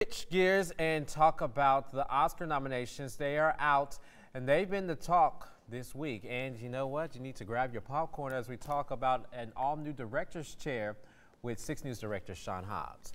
Switch gears and talk about the Oscar nominations. They are out and they've been the talk this week. And you know what? You need to grab your popcorn as we talk about an all-new director's chair with 6 News director Sean Hobbs.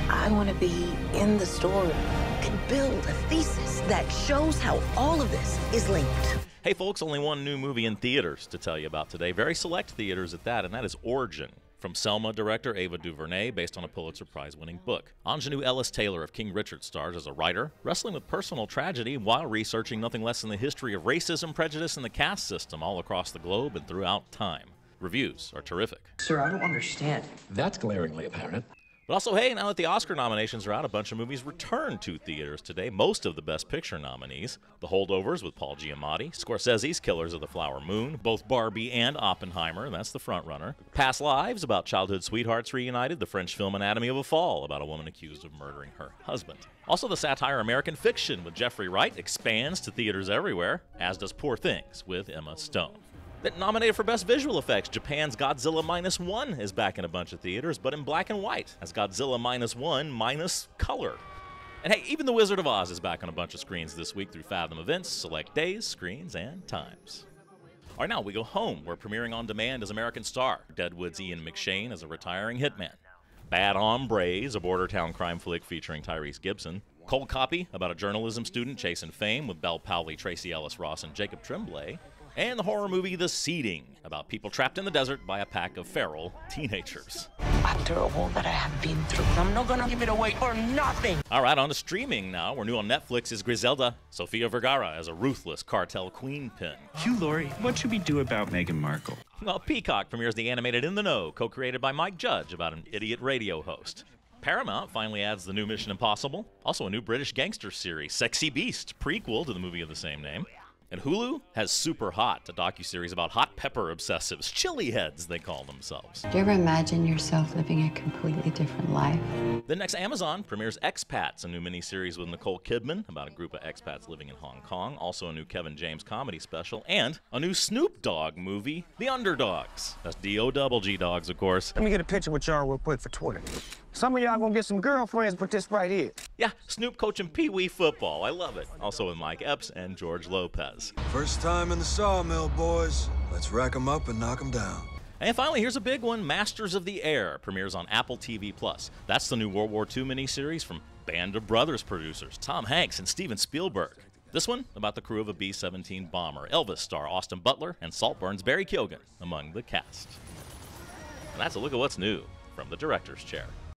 I want to be in the story and build a thesis that shows how all of this is linked. Hey folks, only one new movie in theaters to tell you about today. Very select theaters at that, and that is Origin. From Selma director Ava DuVernay, based on a Pulitzer Prize-winning book. Ingenue Ellis Taylor of King Richard stars as a writer, wrestling with personal tragedy while researching nothing less than the history of racism, prejudice, and the caste system all across the globe and throughout time. Reviews are terrific. Sir, I don't understand. That's glaringly apparent. But also, hey, now that the Oscar nominations are out, a bunch of movies return to theaters today. Most of the Best Picture nominees. The Holdovers with Paul Giamatti, Scorsese's Killers of the Flower Moon, both Barbie and Oppenheimer, that's the frontrunner. Past Lives, about childhood sweethearts reunited. The French film Anatomy of a Fall, about a woman accused of murdering her husband. Also, the satire American Fiction with Jeffrey Wright expands to theaters everywhere, as does Poor Things with Emma Stone. That nominated for Best Visual Effects, Japan's Godzilla Minus One is back in a bunch of theaters, but in black and white, as Godzilla Minus One minus color. And hey, even The Wizard of Oz is back on a bunch of screens this week through Fathom Events, select days, screens, and times. All right, now we go home, where premiering on demand is American Star, Deadwood's Ian McShane as a retiring hitman. Bad Hombres, a border town crime flick featuring Tyrese Gibson. Cold Copy, about a journalism student chasing fame with Belle Powley, Tracy Ellis Ross, and Jacob Tremblay. And the horror movie The Seeding, about people trapped in the desert by a pack of feral teenagers. After all that I have been through, I'm not gonna give it away for nothing. All right, on to streaming now. We're new on Netflix is Griselda, Sofia Vergara as a ruthless cartel queenpin. Hugh Laurie, what should we do about Meghan Markle? Well, Peacock premieres the animated In the Know, co-created by Mike Judge, about an idiot radio host. Paramount finally adds the new Mission Impossible. Also a new British gangster series, Sexy Beast, prequel to the movie of the same name. And Hulu has Super Hot, a docuseries about hot pepper obsessives, chili heads they call themselves. Do you ever imagine yourself living a completely different life? Then next, Amazon premieres Expats, a new miniseries with Nicole Kidman about a group of expats living in Hong Kong. Also a new Kevin James comedy special, and a new Snoop Dogg movie, The Underdogs. That's D-O-double-G dogs, of course. Let me get a picture with y'all real quick for Twitter. Some of y'all gonna get some girlfriends, but this right here. Yeah, Snoop coaching Pee Wee football. I love it. Also with Mike Epps and George Lopez. First time in the sawmill, boys. Let's rack 'em up and knock 'em down. And finally, here's a big one. Masters of the Air premieres on Apple TV+. That's the new World War II miniseries from Band of Brothers producers Tom Hanks and Steven Spielberg. This one about the crew of a B-17 bomber. Elvis star Austin Butler and Saltburn's Barry Keoghan among the cast. And that's a look at what's new from the director's chair.